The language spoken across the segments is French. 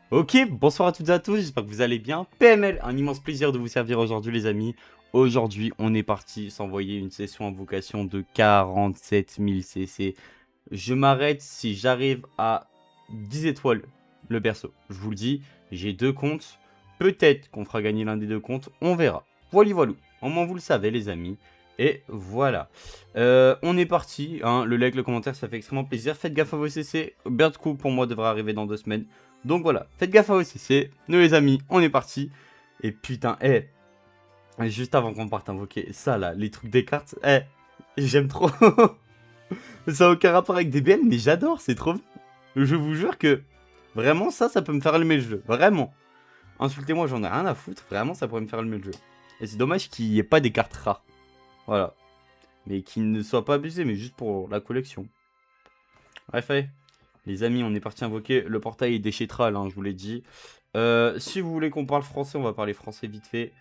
Ok, bonsoir à toutes et à tous, j'espère que vous allez bien. PML, un immense plaisir de vous servir aujourd'hui les amis. Aujourd'hui, on est parti s'envoyer une session invocation de 47 000 CC. Je m'arrête si j'arrive à 10 étoiles le perso. Je vous le dis, j'ai deux comptes. Peut-être qu'on fera gagner l'un des deux comptes, on verra. Voilà, voilà. Au moins vous le savez les amis. Et voilà. On est parti. Hein. Le like, le commentaire, ça fait extrêmement plaisir. Faites gaffe à vos CC. Bird Coup pour moi devrait arriver dans 2 semaines. Donc voilà, faites gaffe à vos CC. Nous les amis, on est parti. Et putain, juste avant qu'on parte invoquer ça là, les trucs des cartes, j'aime trop. Ça n'a aucun rapport avec DBL, mais j'adore, c'est trop bien. Je vous jure que vraiment ça peut me faire allumer le jeu. Vraiment. Insultez-moi, j'en ai rien à foutre. Vraiment, ça pourrait me faire allumer le jeu. Et c'est dommage qu'il n'y ait pas des cartes rares. Voilà. Mais qu'il ne soit pas abusé, mais juste pour la collection. Bref, allez. Les amis, on est parti invoquer. Le portail est déchetral, hein, je vous l'ai dit. Si vous voulez qu'on parle français, on va parler français vite fait.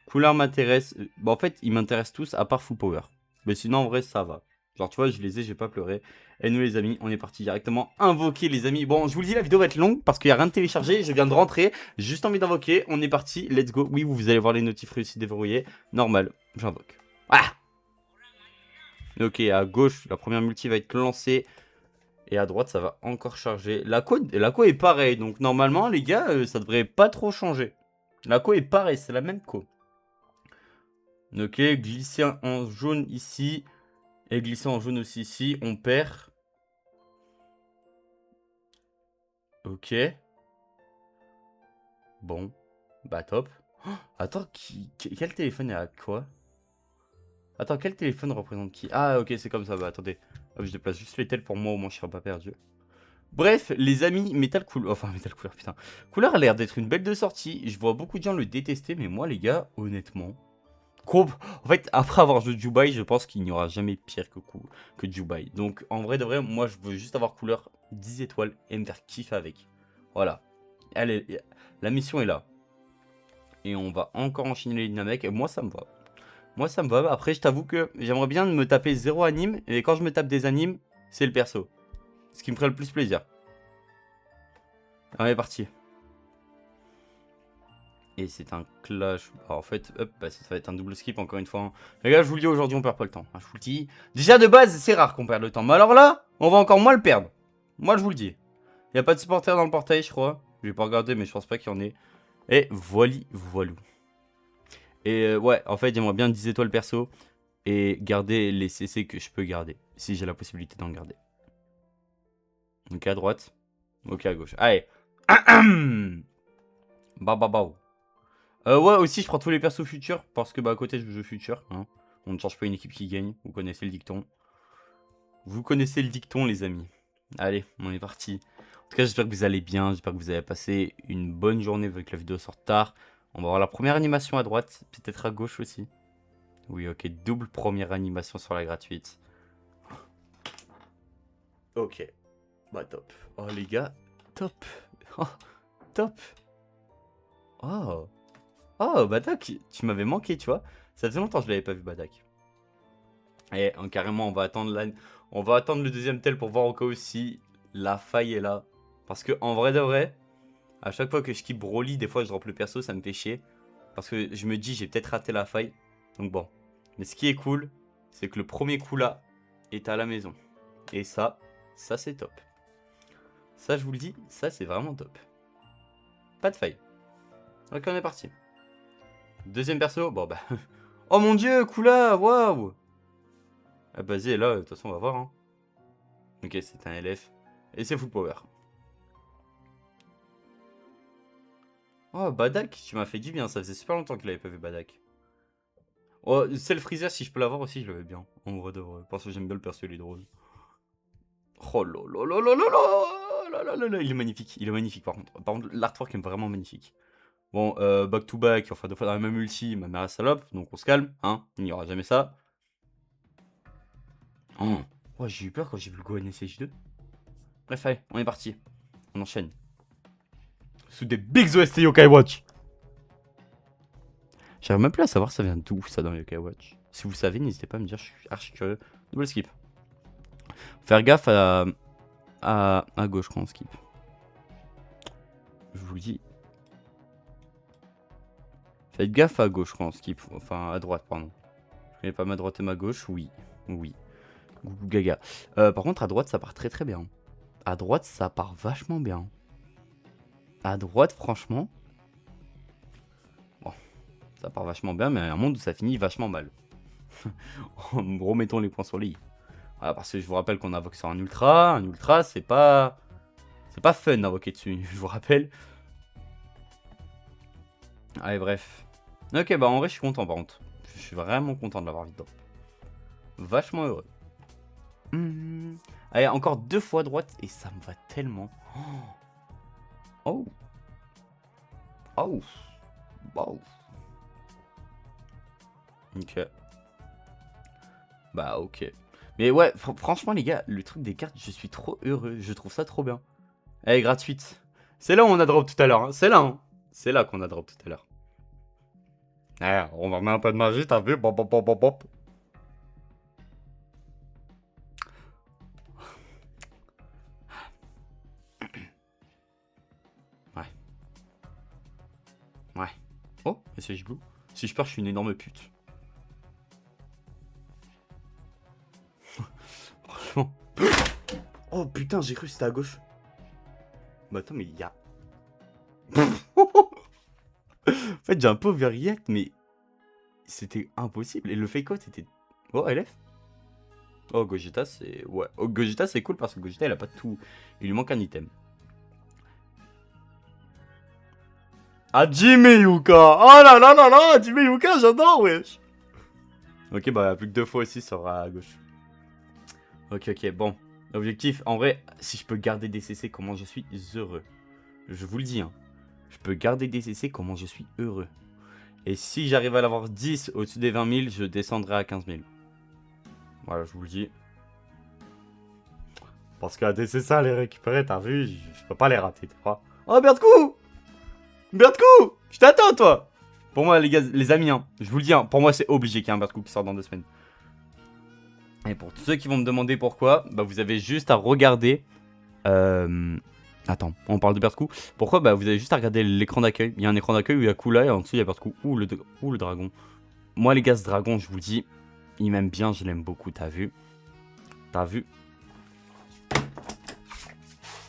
Couleur m'intéresse. Bah, en fait, ils m'intéressent tous à part Full Power. Mais sinon, en vrai, ça va. Genre, tu vois, je les ai, j'ai pas pleuré. Et nous, les amis, on est parti directement invoquer, les amis. Bon, je vous le dis, la vidéo va être longue parce qu'il n'y a rien de téléchargé. Je viens de rentrer. J'ai juste envie d'invoquer. On est parti. Let's go. Oui, vous allez voir les notifs réussis déverrouillés. Normal. J'invoque. Ah! Ok, à gauche, la première multi va être lancée. Et à droite, ça va encore charger. La co est pareil. Donc normalement, les gars, ça devrait pas trop changer. La co est pareil, c'est la même co. Ok, glisser en jaune ici. Et glisser en jaune aussi ici. On perd. Ok. Bon. Bah top. Oh, attends, quel téléphone est à quoi? Attends, quel téléphone représente qui? Ah ok, c'est comme ça. Bah attendez. Hop, je déplace juste les tels pour moi, au moins je serai pas perdu. Bref, les amis, Metal Couleur, enfin Metal Couleur, putain. Couleur a l'air d'être une belle de sortie. Je vois beaucoup de gens le détester, mais moi, les gars, honnêtement. En fait, après avoir joué Dubai, je pense qu'il n'y aura jamais pire que Dubai. Donc, en vrai de vrai, moi, je veux juste avoir Couleur 10 étoiles et me faire kiffer avec. Voilà. Allez, la mission est là. Et on va encore enchaîner les dynamiques. Et moi, ça me va. Moi, ça me va. Après, je t'avoue que j'aimerais bien me taper 0 anime. Et quand je me tape des animes, c'est le perso. Ce qui me ferait le plus plaisir. Allez, parti. Et c'est un clash. Alors, en fait, hop, bah, ça va être un double skip encore une fois. Hein. Les gars, je vous le dis, aujourd'hui, on perd pas le temps. Hein, je vous le dis. Déjà, de base, c'est rare qu'on perde le temps. Mais alors là, on va encore moins le perdre. Moi, je vous le dis. Il n'y a pas de supporter dans le portail, je crois. Je vais pas regarder, mais je pense pas qu'il y en ait. Et voilou. Et ouais, en fait, j'aimerais bien 10 étoiles perso. Et garder les CC que je peux garder. Si j'ai la possibilité d'en garder. Ok, à droite. Ok, à gauche. Allez. Bah, bah, bah. Ouais, aussi, je prends tous les persos futurs parce que bah, à côté, je joue futur. Hein. On ne change pas une équipe qui gagne. Vous connaissez le dicton. Vous connaissez le dicton, les amis. Allez, on est parti. En tout cas, j'espère que vous allez bien. J'espère que vous avez passé une bonne journée vu que la vidéo sort tard. On va voir la première animation à droite, peut-être à gauche aussi. Oui, ok, double première animation sur la gratuite. Ok, bah top. Oh les gars, top. Oh, top. Oh, oh, Badak, tu m'avais manqué, tu vois. Ça faisait longtemps que je l'avais pas vu, Badak. Et carrément, on va attendre le deuxième tel pour voir au cas où si la faille est là. Parce que en vrai de vrai, à chaque fois que je skip Broly, des fois je drop le perso, ça me fait chier. Parce que je me dis, j'ai peut-être raté la faille. Donc bon. Mais ce qui est cool, c'est que le premier coup là est à la maison. Et ça c'est top. Ça, je vous le dis, ça c'est vraiment top. Pas de faille. Ok, on est parti. Deuxième perso, bon bah. Oh mon dieu, Kula, waouh! Ah, vas-y, là, de toute façon, on va voir. Hein. Ok, c'est un LF. Et c'est full power. Oh, Badak, tu m'as fait du bien. Ça faisait super longtemps qu'il avait pas vu Badak. Oh, c'est le Freezer, si je peux l'avoir aussi, je le veux bien. En vrai de vrai. Parce que j'aime bien le perso, il est drôle. Oh là là là là là là là là là. Il est magnifique. Il est magnifique par contre. Par contre, l'artwork est vraiment magnifique. Bon, back to back, enfin deux fois dans la même ulti, ma mère la salope, donc on se calme, hein. Il n'y aura jamais ça. Oh, oh j'ai eu peur quand j'ai vu le Gohan SH2. Bref, allez, on est parti. On enchaîne. Sous des Big OST Yokai Watch. J'arrive même plus à savoir ça vient d'où ça dans Yokai Watch. Si vous savez, n'hésitez pas à me dire, je suis archi curieux. Double skip. Faire gaffe à gauche quand on skip. Je vous le dis. Faites gaffe à gauche, quand skip. Enfin, à droite, pardon. Je connais pas ma droite et ma gauche, oui. Oui. Gougou gaga. Par contre, à droite, ça part très très bien. À droite, ça part vachement bien. À droite, franchement... Bon, ça part vachement bien, mais il y a un monde où ça finit vachement mal. Remettons les points sur les i. Voilà, parce que je vous rappelle qu'on invoque sur un ultra. Un ultra, c'est pas... C'est pas fun d'invoquer dessus, je vous rappelle. Allez, bref. Ok, bah en vrai, je suis content par contre. Je suis vraiment content de l'avoir vu dedans. Vachement heureux. Allez, encore 2 fois droite et ça me va tellement. Oh. Oh. Oh. Ok. Bah ok. Mais ouais, franchement les gars, le truc des cartes, je suis trop heureux. Je trouve ça trop bien. Elle est gratuite. C'est là où on a drop tout à l'heure. Hein. C'est là. Hein. C'est là qu'on a drop tout à l'heure. Eh, on va mettre un peu de magie, t'as vu? Bop, bop, bop, bop, bop. Ouais. Ouais. Oh, SH Blue. Si je perds, je suis une énorme pute. Franchement. Oh putain, j'ai cru que c'était à gauche. Bah attends, mais il y a... En fait, j'ai un peu overreact, mais... C'était impossible. Et le fake out était... Oh, LF. Oh, Gogeta, c'est... Ouais. Oh, Gogeta, c'est cool parce que Gogeta, il a pas de tout. Il lui manque un item. Hajime Yuka. Oh là là là là, Hajime Yuka, j'adore, wesh. Ok, bah plus que 2 fois aussi, ça sera à gauche. Ok, ok, bon. Objectif, en vrai, si je peux garder des CC, comment je suis heureux. Je vous le dis, hein. Je peux garder des CC, comment je suis heureux. Et si j'arrive à l'avoir 10 au-dessus des 20 000, je descendrai à 15 000. Voilà, je vous le dis. Parce qu'à des CC à les récupérer, t'as vu, je peux pas les rater, tu vois. Oh, Bertcou! Bertcou! Je t'attends, toi! Pour moi, les gars, les amis, hein, je vous le dis, hein, pour moi, c'est obligé qu'il y ait un Bertcou qui sort dans 2 semaines. Et pour tous ceux qui vont me demander pourquoi, bah vous avez juste à regarder... Attends, on parle de Bertcou. Pourquoi? Bah vous avez juste à regarder l'écran d'accueil. Il y a un écran d'accueil où il y a Kula et en dessous il y a Bertcou. Ouh le dragon. Moi les gars, ce dragon, je vous le dis, il m'aime bien, je l'aime beaucoup, t'as vu? T'as vu?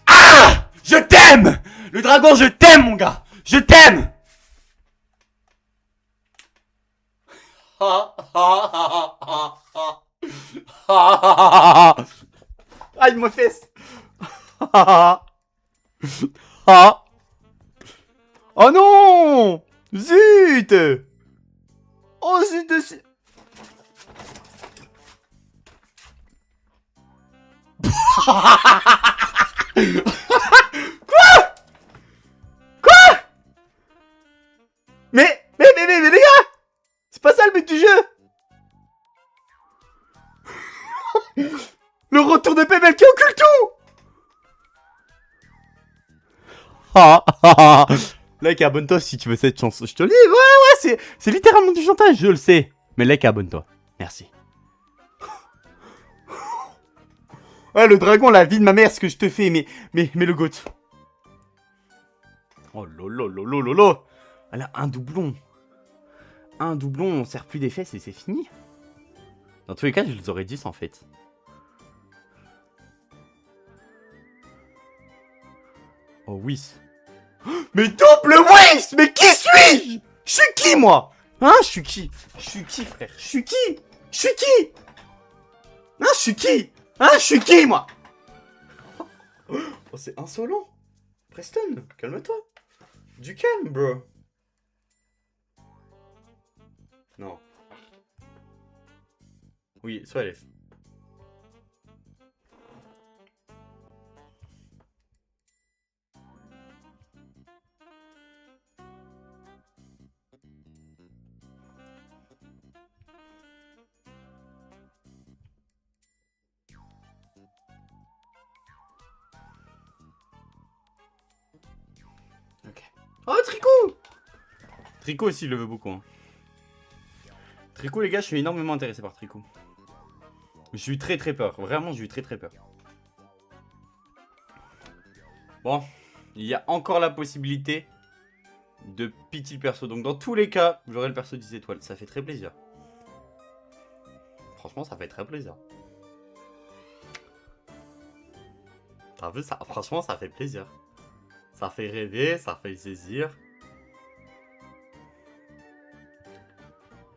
Ah! Je t'aime! Le dragon, je t'aime mon gars! Je t'aime! Aïe, ma fesse! Ah! Oh non! Zut! Oh zut de... Mais les gars! C'est pas ça le but du jeu! Le retour de PML qui occulte tout! Like et abonne-toi si tu veux cette chance. Je te le dis, ouais, c'est littéralement du chantage, je le sais. Mais like et abonne-toi. Merci. Ouais, le dragon, la vie de ma mère, ce que je te fais, mais le goat. Oh lolo, lolo, lolo. Elle a un doublon. Un doublon, on sert plus des fesses et c'est fini. Dans tous les cas, je les aurais 10 en fait. Oh oui. Mais double Whis! Mais qui suis-je? Je suis qui moi? Hein? Je suis qui? Je suis qui frère? Je suis qui? Je suis qui? Hein? Je suis qui? Hein? Je suis qui moi? Oh c'est insolent. Preston, calme-toi. Du calme bro. Non. Oui, sois à l'aise. Ok. Oh, Tricot! Tricot aussi, il le veut beaucoup. Hein. Tricot, les gars, je suis énormément intéressé par Tricot. J'ai eu très très peur. Vraiment, j'ai eu très très peur. Bon, il y a encore la possibilité de pity le perso. Donc dans tous les cas, j'aurai le perso 10 étoiles. Ça fait très plaisir. Franchement, ça fait très plaisir. T'as vu ça? Franchement, ça fait plaisir. Ça fait rêver, ça fait saisir.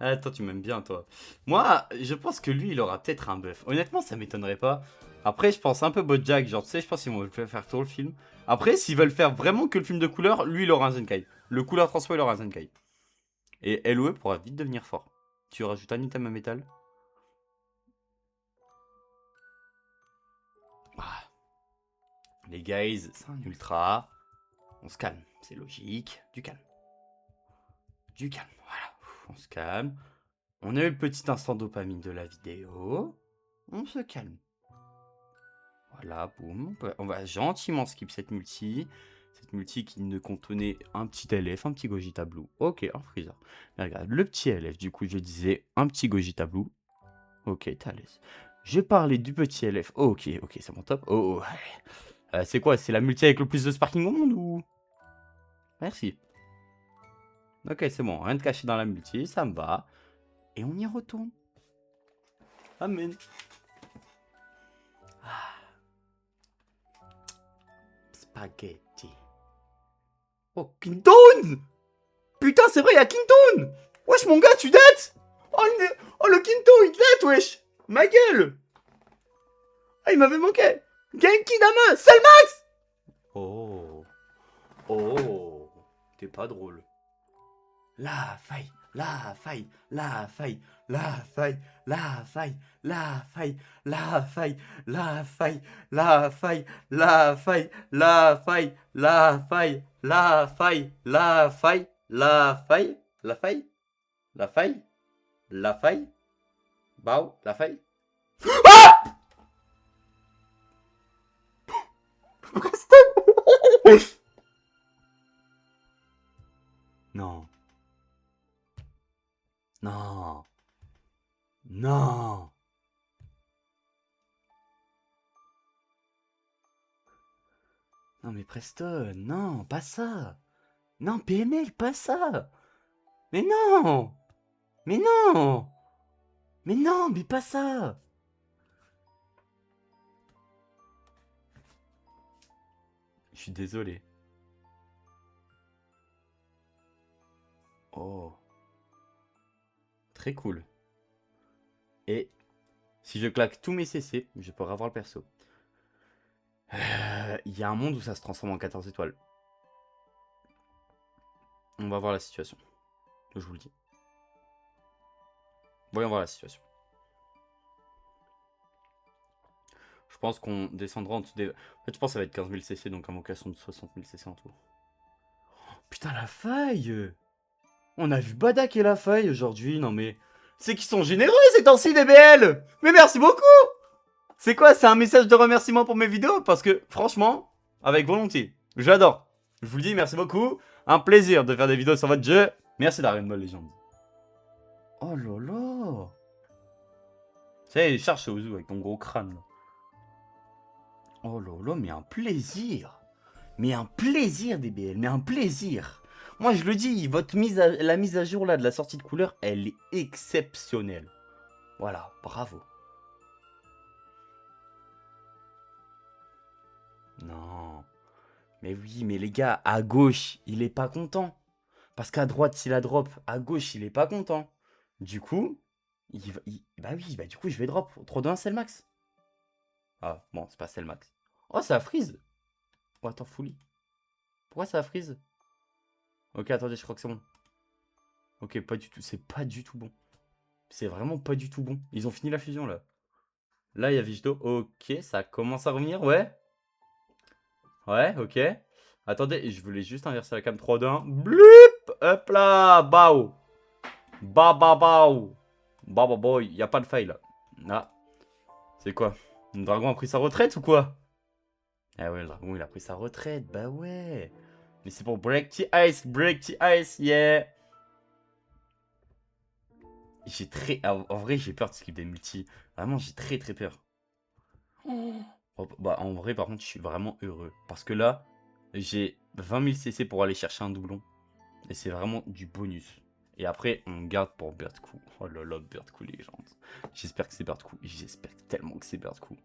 Ah, toi, tu m'aimes bien, toi. Moi, je pense que lui, il aura peut-être un buff. Honnêtement, ça m'étonnerait pas. Après, je pense un peu Bojack. Genre, tu sais, je pense qu'ils vont faire tout le film. Après, s'ils veulent faire vraiment que le film de couleur, lui, il aura un Zenkai. Le couleur transfo, il aura un Zenkai. Et LOE pourra vite devenir fort. Tu rajoutes un item à métal. Ah. Les guys, c'est un ultra. On se calme, c'est logique. Du calme. Du calme, voilà. On se calme. On a eu le petit instant dopamine de la vidéo. On se calme. Voilà, boum. On va gentiment skip cette multi. Cette multi qui ne contenait un petit LF, un petit Gogeta Blue. Ok, un Freezer. Mais regarde, le petit LF, du coup, je disais un petit Gogeta Blue. Ok, t'es à l'aise. Je parlais du petit LF. Ok, ok, c'est mon top. Oh, oh, allez. C'est quoi? C'est la multi avec le plus de sparking au monde ou... Merci. Ok, c'est bon. Rien de caché dans la multi, ça me va. Et on y retourne. Amen. Ah. Spaghetti. Oh, Kintoon! Putain, c'est vrai, il y a Kintoon! Wesh, mon gars, tu dates? Oh, le Kinto, il date, wesh! Ma gueule! Ah, il m'avait manqué! Genki Dama! Selmax! Oh. Oh. T'es pas drôle. La faille, la faille, la faille, la faille, la faille, la faille, la faille, la faille, la faille, la faille, la faille, la faille, la faille, la faille, la faille, la faille, la faille, la faille, Bao, la faille. Non, non, non. Non mais Preston, non, pas ça. Non, PML, pas ça. Mais non. Mais non. Mais non, mais pas ça. Je suis désolé. Oh. Très cool. Et si je claque tous mes CC, je pourrai avoir le perso. Il y a un monde où ça se transforme en 14 étoiles. On va voir la situation. Je vous le dis. Voyons voir la situation. Je pense qu'on descendra en dessous des... En fait, je pense que ça va être 15 000 CC, donc invocation de 60 000 CC en tout. Oh, putain, la faille! On a vu Badak et la faille aujourd'hui, non mais... C'est qu'ils sont généreux ces temps-ci, DBL! Mais merci beaucoup! C'est quoi? C'est un message de remerciement pour mes vidéos? Parce que, franchement, avec volonté. J'adore. Je vous le dis, merci beaucoup. Un plaisir de faire des vidéos sur votre jeu. Merci Dragon Ball Legends. Oh là là! Ça y est, charge Ozu avec ton gros crâne là. Oh là là, mais un plaisir! Mais un plaisir, DBL, mais un plaisir! Moi je le dis, la mise à jour là de la sortie de couleur, elle est exceptionnelle. Voilà, bravo. Non. Mais oui, mais les gars, à gauche, il est pas content. Parce qu'à droite, s'il a drop, à gauche, il est pas content. Du coup, bah oui, bah du coup, je vais drop. 3-2-1, c'est le max. Ah, bon, c'est pas c'est le max. Oh, ça freeze. Oh, attends, fully. Pourquoi ça freeze? Ok, attendez, je crois que c'est bon. Ok, pas du tout. C'est pas du tout bon. C'est vraiment pas du tout bon. Ils ont fini la fusion, là. Là, il y a Vigdo. Ok, ça commence à revenir, ouais. Ouais, ok. Attendez, je voulais juste inverser la cam 3-2-1. Blup! Hop là! Bao! Ba ba bao! Ba ba boy, y a pas de faille là. Ah, c'est quoi? Le dragon a pris sa retraite ou quoi? Ah ouais, le dragon il a pris sa retraite, bah ouais. Mais c'est pour break the ice, yeah. J'ai très... En vrai, j'ai peur de skip des multis. Vraiment, j'ai très très peur. Oh, bah, en vrai, par contre, je suis vraiment heureux. Parce que là, J'ai 20 000 CC pour aller chercher un doublon. Et c'est vraiment du bonus. Et après, on garde pour Birdcou. Oh là là, Birdcou légende. J'espère que c'est Birdcou. J'espère tellement que c'est Birdcou.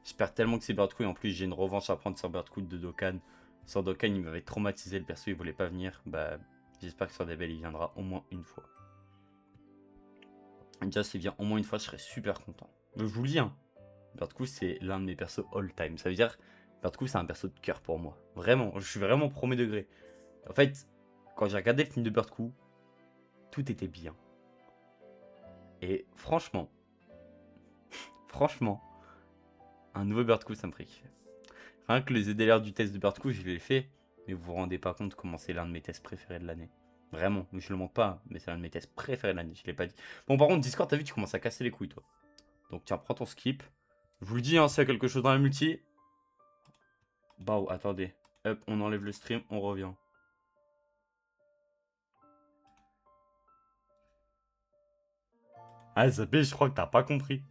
J'espère tellement que c'est Birdcou. Et en plus, j'ai une revanche à prendre sur Birdcou de Dokkan. Sur Dokkan, il m'avait traumatisé. Le perso, il voulait pas venir. Bah, j'espère que sur Debel, il viendra au moins une fois. Déjà, s'il vient au moins une fois, je serais super content. Je vous le dis, hein. Birdcou, c'est l'un de mes persos all-time. Ça veut dire, Birdcou, c'est un perso de cœur pour moi. Vraiment, je suis vraiment premier degré. En fait, quand j'ai regardé le film de Birdcou, tout était bien. Et franchement, un nouveau Birdcou, ça me ferait kiffer. Rien que les EDLR du test de Birdcou, je l'ai fait. Mais vous vous rendez pas compte comment c'est l'un de mes tests préférés de l'année. Vraiment, je le montre pas, mais c'est l'un de mes tests préférés de l'année, je l'ai pas dit. Bon, par contre, Discord, t'as vu, tu commences à casser les couilles, toi. Donc, tiens, prends ton skip. Je vous le dis, hein, s'il y a quelque chose dans la multi. Bah, attendez. Hop, on enlève le stream, on revient. Ah, Zabé, je crois que t'as pas compris.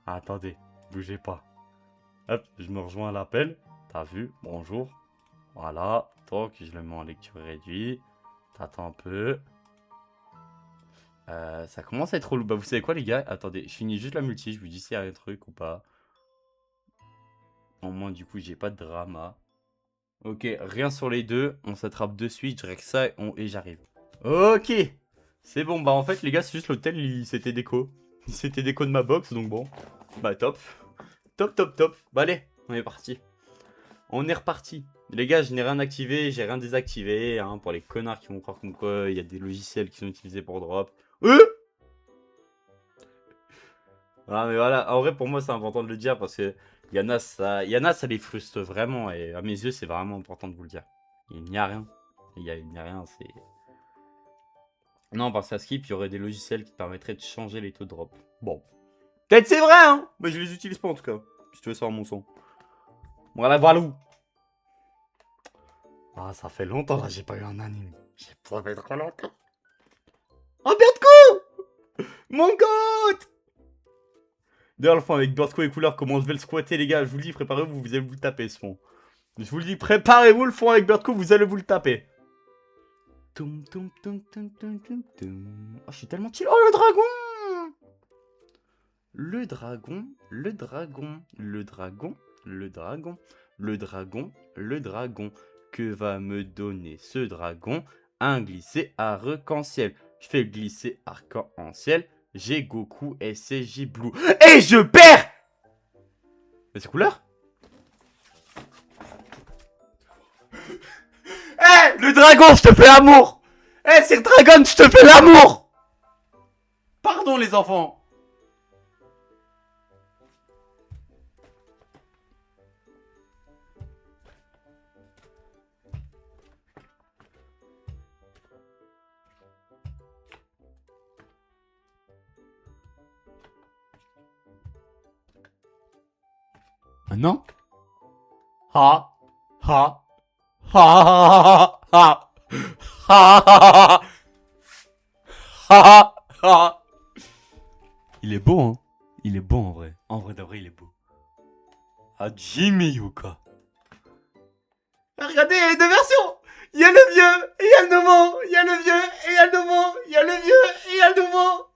Attendez, bougez pas. Hop, je me rejoins à l'appel. T'as vu? Bonjour. Voilà. Donc, je le mets en lecture réduite. T'attends un peu. Ça commence à être relou. Bah, vous savez quoi, les gars? Attendez, je finis juste la multi. Je vous dis s'il y a un truc ou pas. Au moins, du coup, j'ai pas de drama. Ok, rien sur les deux. On s'attrape de suite. Je règle ça et j'arrive. Ok. C'est bon. Bah, en fait, les gars, c'est juste l'hôtel. C'était déco. C'était déco de ma box. Donc, bon. Bah, top. Top, top, top. Bah, allez, on est parti. On est reparti. Les gars, je n'ai rien activé, j'ai rien désactivé. Hein, pour les connards qui vont croire comme quoi il y a des logiciels qui sont utilisés pour drop. Ah, mais voilà, en vrai, pour moi, c'est important de le dire parce que ça les frustre vraiment. Et à mes yeux, c'est vraiment important de vous le dire. Il n'y a rien. Il n'y a rien, c'est. Non, parce qu'à Skip, il y aurait des logiciels qui permettraient de changer les taux de drop. Bon. Peut-être c'est vrai, hein. Mais je les utilise pas en tout cas. Si tu veux savoir mon son. Voilà, voilà où. Ah, ça fait longtemps là, j'ai pas eu un anime. Ça fait trop longtemps. Oh, Birdcou! Mon goat! D'ailleurs, le fond avec Birdcou et couleur, comment je vais le squatter, les gars. Je vous le dis, préparez-vous, vous allez vous le taper ce fond. Je vous le dis, préparez-vous le fond avec Birdcou, vous allez vous le taper. Oh, je suis tellement chill. Oh, le dragon! Le dragon, le dragon, le dragon, le dragon, le dragon, le dragon. Que va me donner ce dragon? Un glisser arc-en-ciel. Je fais glisser arc-en-ciel. J'ai Goku SCJ Blue. Et je perds! Mais c'est couleur? Eh, le dragon, je te fais l'amour! Eh, c'est le dragon, je te fais l'amour! Pardon, les enfants. Non? Ha! Ha! Ha! Ha! Ha! Ha! Ha! Il est beau, hein? Il est beau en vrai. En vrai d'avril, il est beau. Ah, Jimmy Yuka. Regardez, il y a les deux versions! Il y a le vieux et il y a le nouveau! Il y a le vieux et il y a le nouveau! Il y a le vieux et il y a le nouveau!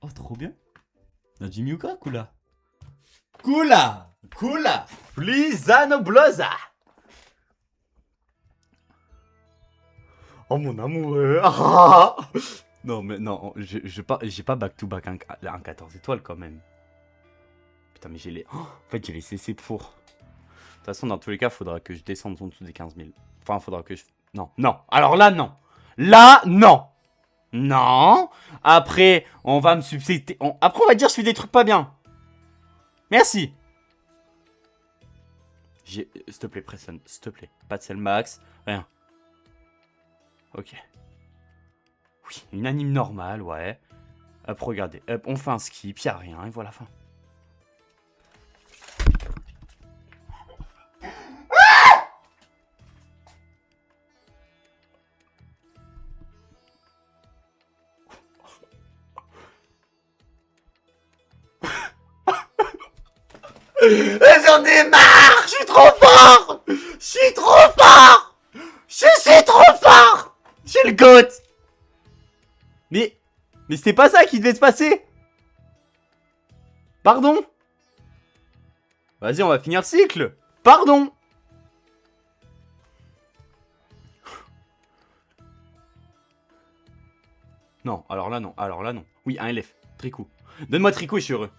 Oh, trop bien! La Jimmy Yuka, Kula. Kula! Kula! Flisano Bloza! Oh mon amoureux! Ah. Non, mais non, j'ai pas back-to-back un 14 étoiles quand même. Putain, mais j'ai les. Oh, en fait, j'ai les CC pour. De toute façon, dans tous les cas, faudra que je descende en dessous des 15 000. Enfin, faudra que je. Non, non. Alors là, non. Là, non. Non. Après, on va me substituer. Après, on va dire que je fais des trucs pas bien. Merci. S'il te plaît, Preston. S'il te plaît. Pas de sel max. Rien. Ok. Oui, une anime normale, ouais. Hop, regardez. Hop, on fait un skip. Y'a rien. Et voilà, fin. J'en ai marre. Je suis trop fort. Je suis trop fort. Je suis trop fort. J'ai le GOAT. Mais c'était pas ça qui devait se passer. Pardon. Vas-y, on va finir le cycle. Pardon. Non, alors là non, alors là non. Oui, un LF, tricot. Donne-moi tricot et je suis heureux.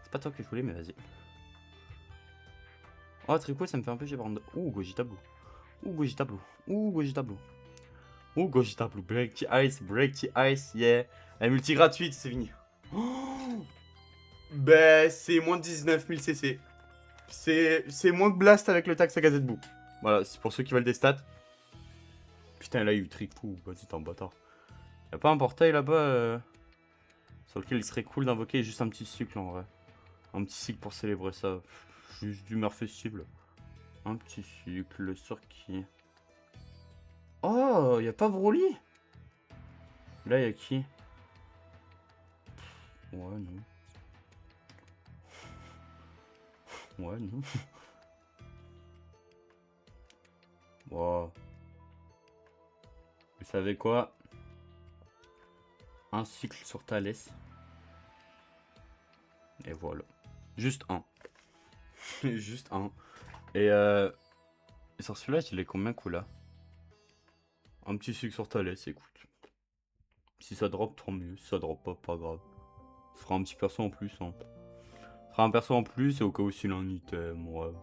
C'est pas toi que je voulais, mais vas-y. Oh, tricot, ça me fait un peu gébrande. Ouh, Gojitablu. Ouh, Gojitablu. Ouh, Gojitablu. Ouh, Gojitablu. Break the ice, yeah. La multi gratuite, c'est fini. Oh, ben, c'est moins de 19 000 CC. C'est moins que Blast avec le tax à Gazettebu. Voilà, c'est pour ceux qui veulent des stats. Putain, là, il y a eu tricot. Vas-y, t'es un bâtard. Y'a pas un portail là-bas sur lequel il serait cool d'invoquer juste un petit cycle en vrai. Un petit cycle pour célébrer ça. Juste d'humeur festive. Un petit cycle sur qui? Oh, y'a pas Broly? Là, y'a qui? Ouais, non. Ouais, non. Wow. Vous savez quoi? Un cycle sur Thalès. Et voilà. Juste un. Juste un. Et sur celui-là, il est combien Kula? Un petit cycle sur Thalès, écoute. Si ça drop, tant mieux. Si ça drop pas, pas grave. Ce sera un petit perso en plus. Hein. Ce sera un perso en plus et au cas où s'il a un item. Ouais.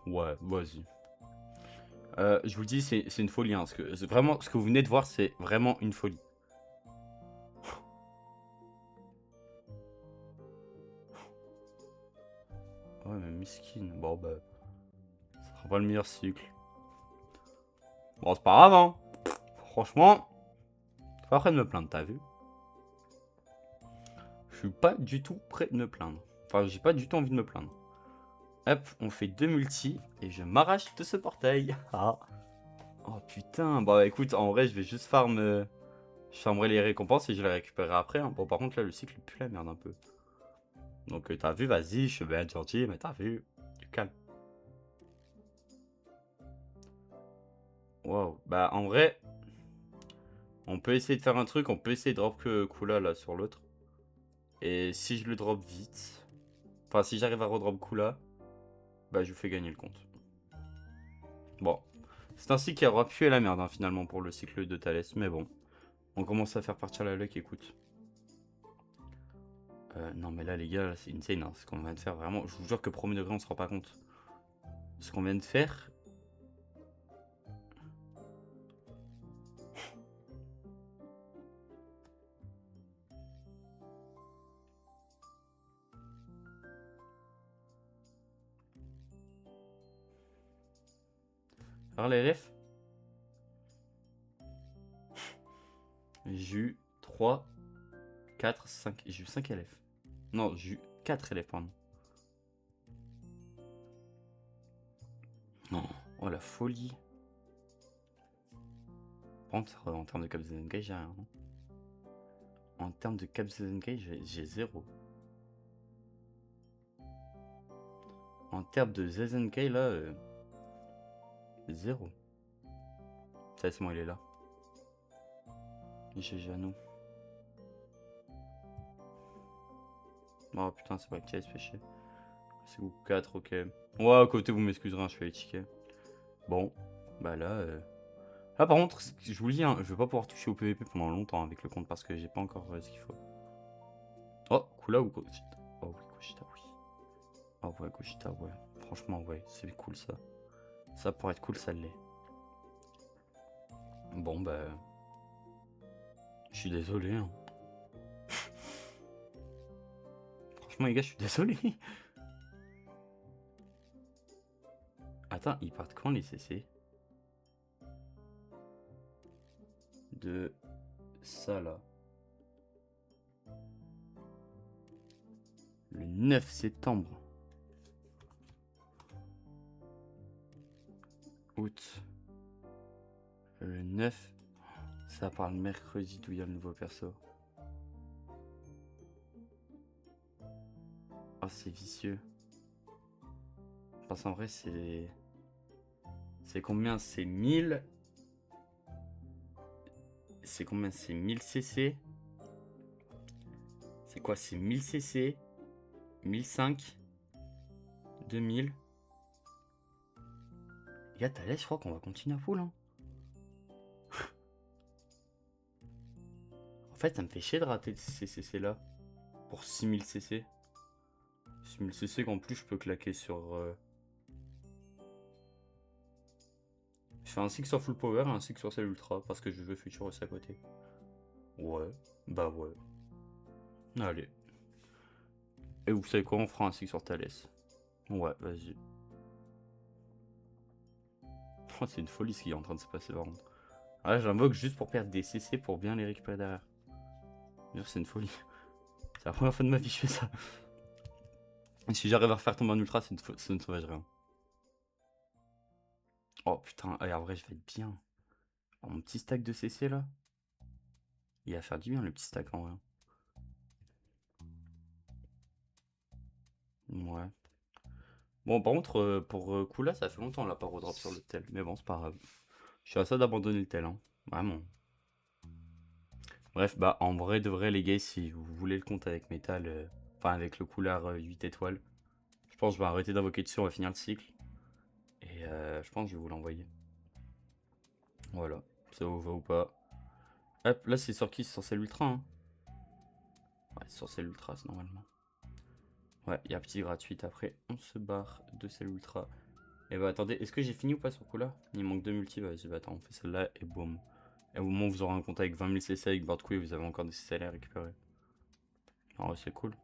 Ouais, vas-y. Je vous le dis, c'est une folie. Hein, vraiment, ce que vous venez de voir, c'est vraiment une folie. Ouais, mais miskin. Bon, bah. Ça sera pas le meilleur cycle. Bon, c'est pas grave, hein. Franchement, je suis pas prêt de me plaindre, t'as vu? Je suis pas du tout prêt de me plaindre. Enfin, j'ai pas du tout envie de me plaindre. Hop, on fait 2 multi et je m'arrache de ce portail. Ah. Oh putain, bah écoute, en vrai, je vais juste farm. Je farmerai les récompenses et je les récupérerai après. Hein. Bon, par contre, là, le cycle pue la merde un peu. Donc, t'as vu, vas-y, je suis bien gentil, mais t'as vu. Du calme. Waouh, bah en vrai, on peut essayer de faire un truc. On peut essayer de drop que Kula là sur l'autre. Et si je le drop vite, enfin, si j'arrive à redrop Kula, bah, je vous fais gagner le compte. Bon, c'est un cycle qui aura pu la merde hein, finalement pour le cycle de Thalès, mais bon. On commence à faire partir la luck, écoute. Non mais là les gars, c'est insane hein, ce qu'on vient de faire, vraiment. Je vous jure que premier degré on se rend pas compte. Ce qu'on vient de faire. Alors les LF. J'ai eu 3, 4, 5. J'ai eu 5 LF. Non, j'ai eu 4 LF, pardon. Non, oh la folie. Par contre, en termes de cap Zenkai, j'ai rien. En termes de cap Zenkai, j'ai 0. En termes de Zenkai, là, 0. Ça, c'est moi, il est là. GG à nous. Oh putain, c'est pas qui a péché. C'est vous 4, ok. Ouais, à côté, vous m'excuserez, je fais les tickets. Bon, bah là. Là, par contre, je vous le dis, hein, je vais pas pouvoir toucher au PVP pendant longtemps avec le compte parce que j'ai pas encore ce qu'il faut. Oh, Kula ou Gogeta? Oh oui, Gogeta, oui. Oh ouais, Gogeta, ouais. Franchement, ouais, c'est cool ça. Ça, pour être cool, ça l'est. Bon, bah. Je suis désolé. Hein. Franchement, les gars, je suis désolé. Attends, ils partent quand les CC? De ça là. Le 9 septembre. Août. Le 9. Ça parle mercredi d'où il y a le nouveau perso. Oh, c'est vicieux. Parce qu'en vrai, c'est... C'est combien? C'est 1000... C'est combien? C'est 1000 cc. C'est quoi? C'est 1000 cc, 1005, 2000. Gars, Thalès, je crois qu'on va continuer à full, hein. En fait, ça me fait chier de rater ces CC là. Pour 6000 cc. 6000 cc qu'en plus je peux claquer sur... Je fais un cycle sur full power et un cycle sur cell ultra parce que je veux futur aussi à côté. Ouais, bah ouais. Allez. Et vous savez quoi, on fera un cycle sur Thalès. Ouais, vas-y. Oh, c'est une folie ce qui est en train de se passer par contre. Ah, j'invoque juste pour perdre des CC pour bien les récupérer derrière. C'est une folie. C'est la première fois de ma vie que je fais ça. Et si j'arrive à refaire tomber un ultra, ça ne sauvage rien. Oh putain, et en vrai, je vais être bien. Oh, mon petit stack de CC là. Il va faire du bien le petit stack en vrai. Ouais. Bon, par contre, pour Kula, ça fait longtemps on l'a pas redrop sur le tel. Mais bon, c'est pas grave. Je suis à ça d'abandonner le tel, hein. Vraiment. Bref, bah en vrai de vrai, les gars, si vous voulez le compte avec métal, enfin avec le couleur 8 étoiles, je pense que je vais arrêter d'invoquer dessus, on va finir le cycle. Et je pense que je vais vous l'envoyer. Voilà, ça vous va ou pas. Hop, là c'est sur qui? C'est sur celle ultra, hein. Ouais, c'est sur celle ultra, c'est normalement. Ouais, il y a petit gratuite après, on se barre de celle ultra. Et bah attendez, est-ce que j'ai fini ou pas sur Kula? Il manque 2 multi, vas-y, bah attends, on fait celle-là et boum. Et au moment où vous aurez un compte avec 20 000 CC avec Boardquay, vous avez encore des CC à récupérer. En vrai, c'est cool.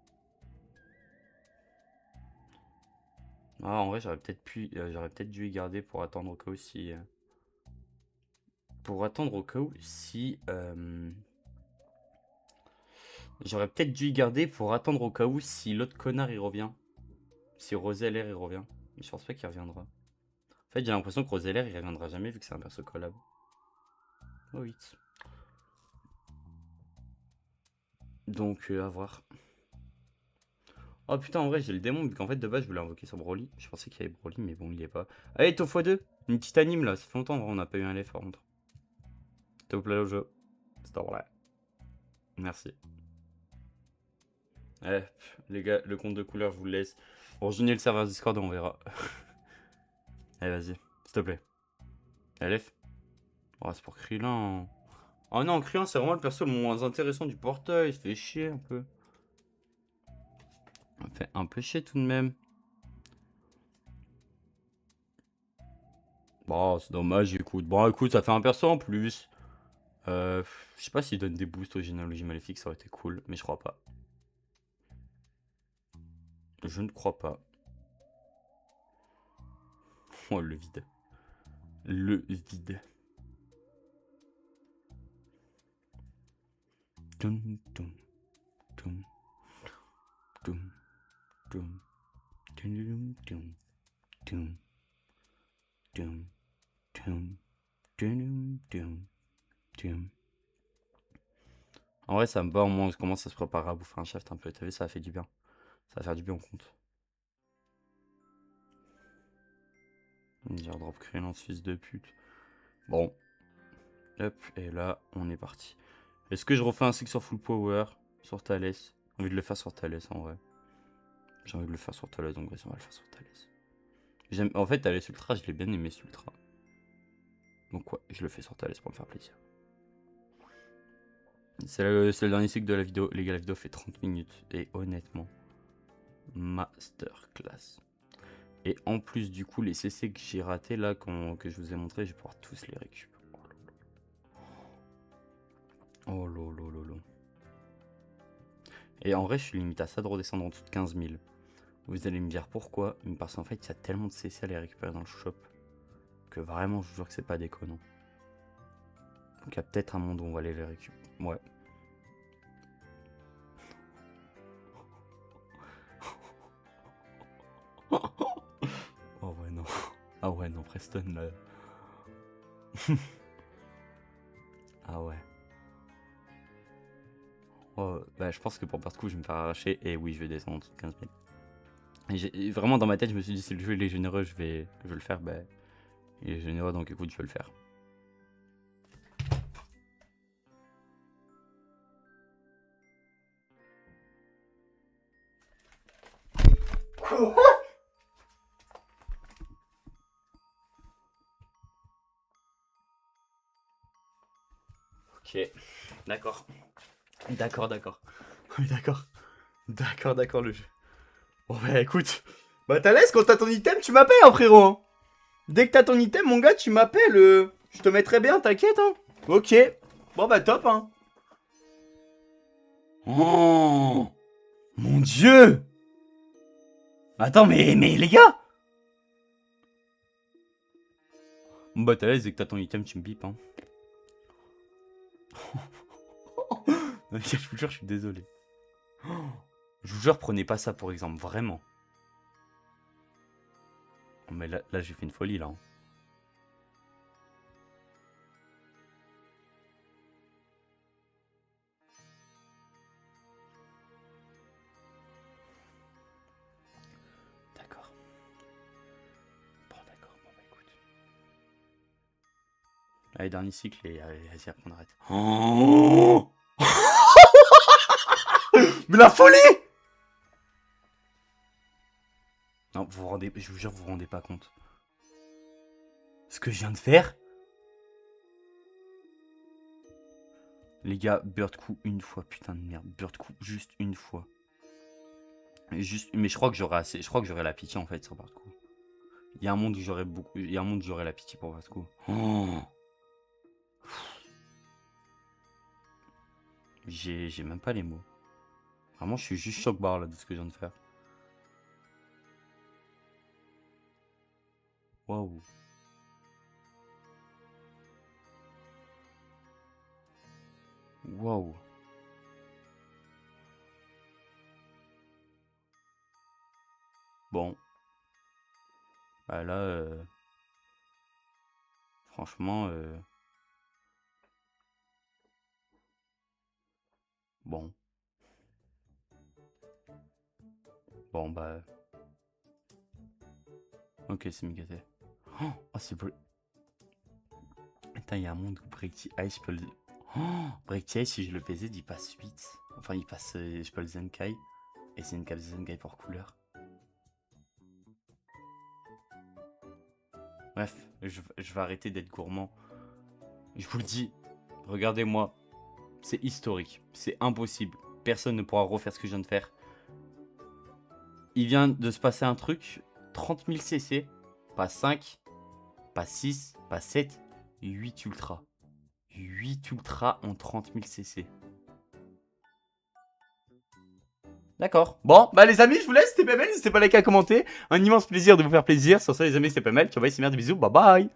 Ah, en vrai, j'aurais peut-être dû y garder pour attendre au cas où si... pour attendre au cas où si... J'aurais peut-être dû y garder pour attendre au cas où si l'autre connard il revient. Si Roseller il revient. Mais je pense pas qu'il reviendra. En fait, j'ai l'impression que Roseller il reviendra jamais vu que c'est un perso collab. Oh 8. Donc, à voir. Oh putain, en vrai, j'ai le démon, vu qu'en fait, de base, je voulais invoquer sur Broly. Je pensais qu'il y avait Broly, mais bon, il y est pas. Allez, top x2. Une petite anime là. Ça fait longtemps, on n'a pas eu un LF par contre. Top là au jeu. C'est vrai. Merci. Eh, les gars, le compte de couleur, je vous le laisse. Rejoignez le serveur Discord et on verra. Allez, vas-y, s'il te plaît. LF. Oh, c'est pour Krillin. Oh non, Krillin, c'est vraiment le perso le moins intéressant du portail. Il se fait chier un peu. Il fait un peu chier tout de même. Bon, c'est dommage, écoute. Bon, écoute, ça fait un perso en plus. Je sais pas s'il donne des boosts aux généalogies maléfiques, ça aurait été cool, mais je crois pas. Je ne crois pas. Oh, le vide. Le vide. Toum, toum, toum, toum, toum, toum, toum, toum, toum, toum, toum, toum, toum. En vrai, ça me bat au moins, on commence à se préparer à bouffer un shaft un peu. T'as vu, ça a fait du bien. Ça va faire du bien au compte. Dire drop Krillin, fils de pute. Bon. Hop, et là, on est parti. Est-ce que je refais un cycle sur full power? Sur Thalès? J'ai envie de le faire sur Thalès en vrai. J'ai envie de le faire sur Thalès, donc vas-y, on va le faire sur Thalès. En fait, Thalès Ultra, je l'ai bien aimé ce Ultra. Donc ouais, je le fais sur Thalès pour me faire plaisir. C'est le dernier cycle de la vidéo. Les gars, la vidéo fait 30 minutes. Et honnêtement, masterclass. Et en plus, du coup, les CC que j'ai ratés là, que je vous ai montré, je vais pouvoir tous les récupérer. Oh lolo. Et en vrai, je suis limite à ça de redescendre en dessous de 15 000. Vous allez me dire pourquoi, mais parce qu'en fait, il y a tellement de CC à les récupérer dans le shop que vraiment, je vous jure que c'est pas déconnant. Donc il y a peut-être un monde où on va aller les récupérer. Ouais. Oh ouais, non. Ah ouais, non, Preston, là. Ah ouais. Oh, bah, je pense que pour perdre coup, je vais me faire arracher. Et oui, je vais descendre en dessous de 15 000. Et vraiment dans ma tête, je me suis dit, si le jeu il est généreux, je vais le faire. Bah, il est généreux, donc écoute, je vais le faire. Quoi? Ok, d'accord. D'accord, d'accord. Oui, d'accord. D'accord, d'accord, le jeu. Bon, bah écoute. Bah, t'as l'aise quand t'as ton item, tu m'appelles, hein, frérot. Hein. Dès que t'as ton item, mon gars, tu m'appelles. Je te mettrai bien, t'inquiète, hein. Ok. Bon, bah, top, hein. Oh, mon dieu. Attends, mais les gars. Bon, bah, t'as l'aise, dès que t'as ton item, tu me bipes, hein. Non, je vous jure, je suis désolé. Je vous jure, prenez pas ça pour exemple, vraiment. Mais là j'ai fait une folie, là. Hein. D'accord. Bon, d'accord. Bon, bah écoute. Allez, dernier cycle et vas-y, après on arrête. Oh mais la folie! Non, vous vous rendez... Je vous jure, vous vous rendez pas compte. Ce que je viens de faire... Les gars, bird coup une fois, putain de merde. Bird coup juste une fois. Juste... Mais je crois que j'aurai assez... Je crois que j'aurai la pitié en fait sur bird coup. Il y a un monde où j'aurai beaucoup... Il y a un monde où j'aurai la pitié pour bird coup. Oh j'ai même pas les mots. Vraiment, je suis juste choc-barre là de ce que je viens de faire. Waouh. Waouh. Bon. Bah là, franchement, bon. Bon, bah... Ok, c'est Migate. Oh, c'est... Putain, il y a un monde où Breakty Ice, je peux le... Oh, Breakty Ice, si je le PZ, il passe 8. Enfin, il passe... je peux le Zenkai. Et c'est une carte Zenkai pour couleur. Bref, je vais arrêter d'être gourmand. Je vous le dis, regardez-moi. C'est historique. C'est impossible. Personne ne pourra refaire ce que je viens de faire. Il vient de se passer un truc. 30 000 CC. Pas 5. Pas 6. Pas 7. 8 ultra. 8 ultra en 30 000 CC. D'accord. Bon, bah les amis, je vous laisse. C'était pas mal. N'hésitez pas à liker, à commenter. Un immense plaisir de vous faire plaisir. Sur ça, les amis, c'était pas mal. Ciao, bye, c'est merde, bisous. Bye bye.